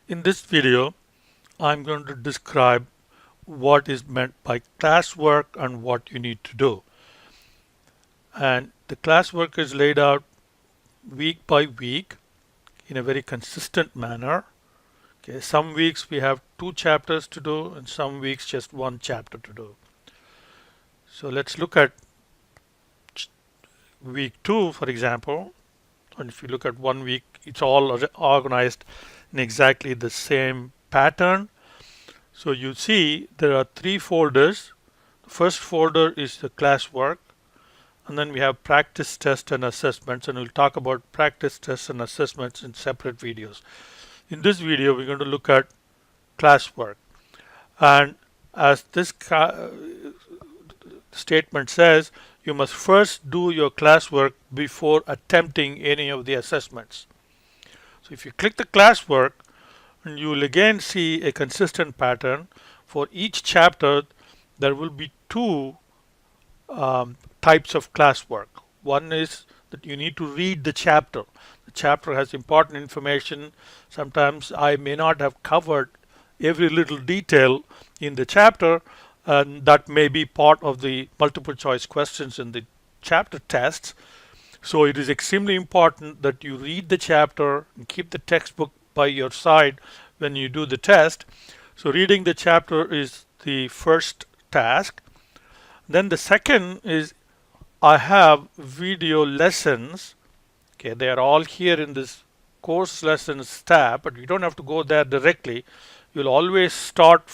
In this video, I'm going to describe what is meant by classwork and what you need to do. And the classwork is laid out week by week in a very consistent manner. Okay, some weeks we have 2 chapters to do and some weeks just 1 chapter to do. So let's look at week 2, for example. And if you look at 1 week, it's all organized in exactly the same pattern. So you see there are 3 folders. The first folder is the classwork, and then we have practice test and assessments, and we'll talk about practice tests and assessments in separate videos. In this video we're going to look at classwork, and as this statement says, you must first do your classwork before attempting any of the assessments. So if you click the classwork, and you will again see a consistent pattern. For each chapter there will be 2 types of classwork. One is that you need to read the chapter. The chapter has important information. Sometimes I may not have covered every little detail in the chapter, and that may be part of the multiple choice questions in the chapter tests. So it is extremely important that you read the chapter and keep the textbook by your side when you do the test. So reading the chapter is the first task. Then the second is I have video lessons. Okay, they are all here in this course lessons tab, but you don't have to go there directly. You'll always start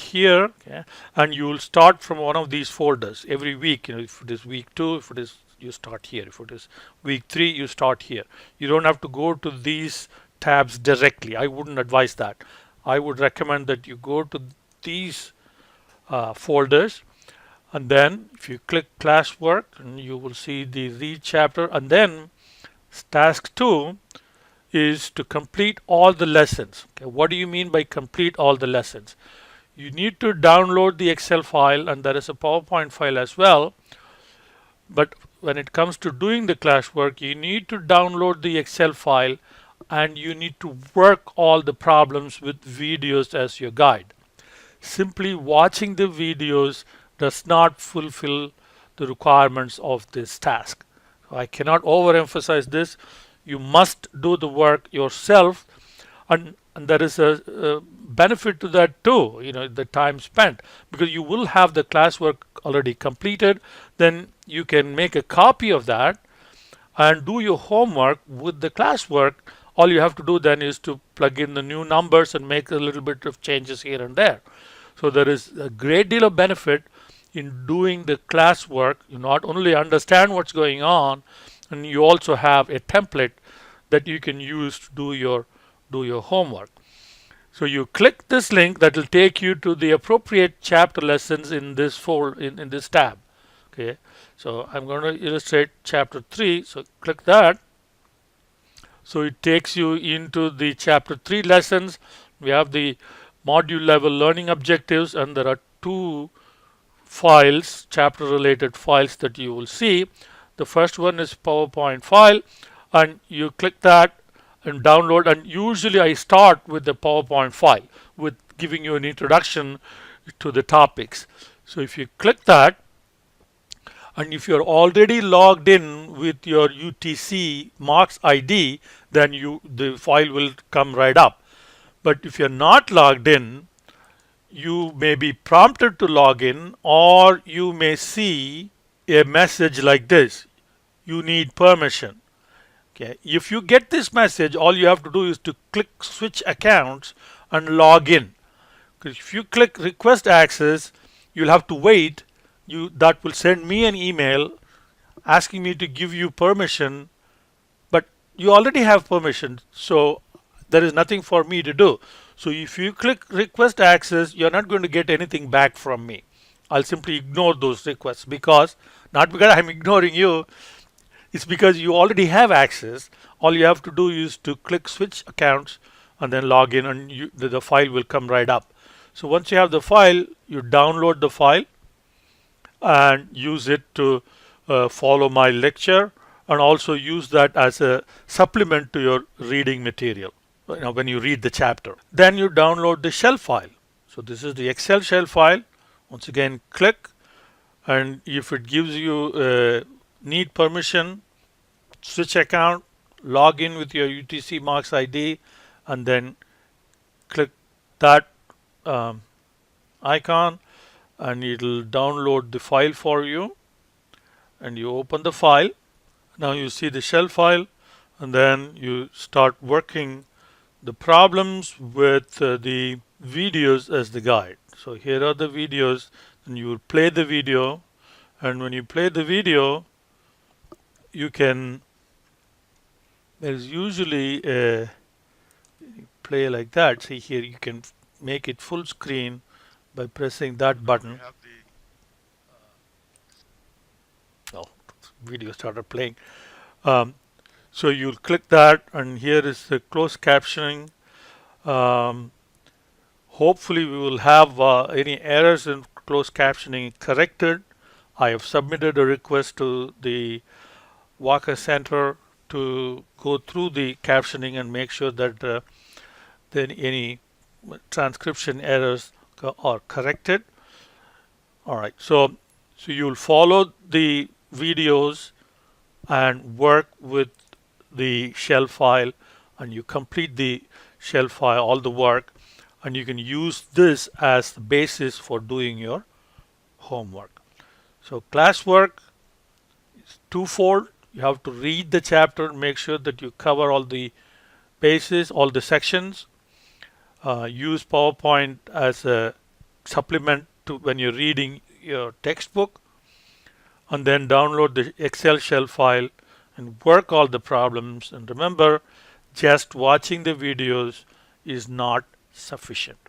here, okay, and you'll start from one of these folders every week. If it is week 2, if it is, you start here. If it is week 3, you start here. You don't have to go to these tabs directly. I wouldn't advise that. I would recommend that you go to these folders, and then if you click classwork, and you will see the read chapter, and then task 2 is to complete all the lessons. Okay, what do you mean by complete all the lessons? You need to download the Excel file, and there is a PowerPoint file as well. But when it comes to doing the classwork, you need to download the Excel file and you need to work all the problems with videos as your guide. Simply watching the videos does not fulfill the requirements of this task. So I cannot overemphasize this. You must do the work yourself, and there is a benefit to that too, the time spent, because you will have the classwork already completed. Then you can make a copy of that and do your homework with the classwork. All you have to do then is to plug in the new numbers and make a little bit of changes here and there. So there is a great deal of benefit in doing the classwork. You not only understand what's going on, and you also have a template that you can use to do your homework. So you click this link, that will take you to the appropriate chapter lessons in this in this tab. Okay, so I'm going to illustrate chapter 3. So click that. So it takes you into the chapter 3 lessons. We have the module level learning objectives, and there are 2 files, chapter related files, that you will see. The first one is PowerPoint file, and you click that and download, and usually I start with the PowerPoint file with giving you an introduction to the topics. So if you click that, and if you're already logged in with your UTC marks ID, then the file will come right up. But if you're not logged in, you may be prompted to log in, or you may see a message like this: you need permission. Okay, if you get this message, all you have to do is to click switch accounts and log in. Because if you click request access, you'll have to wait. That will send me an email asking me to give you permission, but you already have permission, so there is nothing for me to do. So if you click request access, you're not going to get anything back from me. I'll simply ignore those requests, not because I'm ignoring you, it's because you already have access. All you have to do is to click switch accounts and then log in, and the file will come right up. So once you have the file, you download the file and use it to follow my lecture, and also use that as a supplement to your reading material. when you read the chapter. Then you download the shell file. So this is the Excel shell file. Once again, click, and if it gives you need permission, switch account, log in with your UTC Marks ID, and then click that icon, and it'll download the file for you. And you open the file. Now you see the shell file, and then you start working the problems with the videos as the guide. So here are the videos, and you will play the video, and when you play the video, you can, there's usually a play like that. See here, you can make it full screen by pressing that button. Oh, video started playing. So you'll click that, and here is the closed captioning. Hopefully we will have any errors in closed captioning corrected. I have submitted a request to the Walker Center to go through the captioning and make sure that then any transcription errors are corrected. All right, so you'll follow the videos and work with the shell file, and you complete the shell file, all the work, and you can use this as the basis for doing your homework. So classwork is twofold. You have to read the chapter, make sure that you cover all the bases, all the sections. Use PowerPoint as a supplement to when you're reading your textbook, and then download the Excel shell file and work all the problems. And remember, just watching the videos is not sufficient.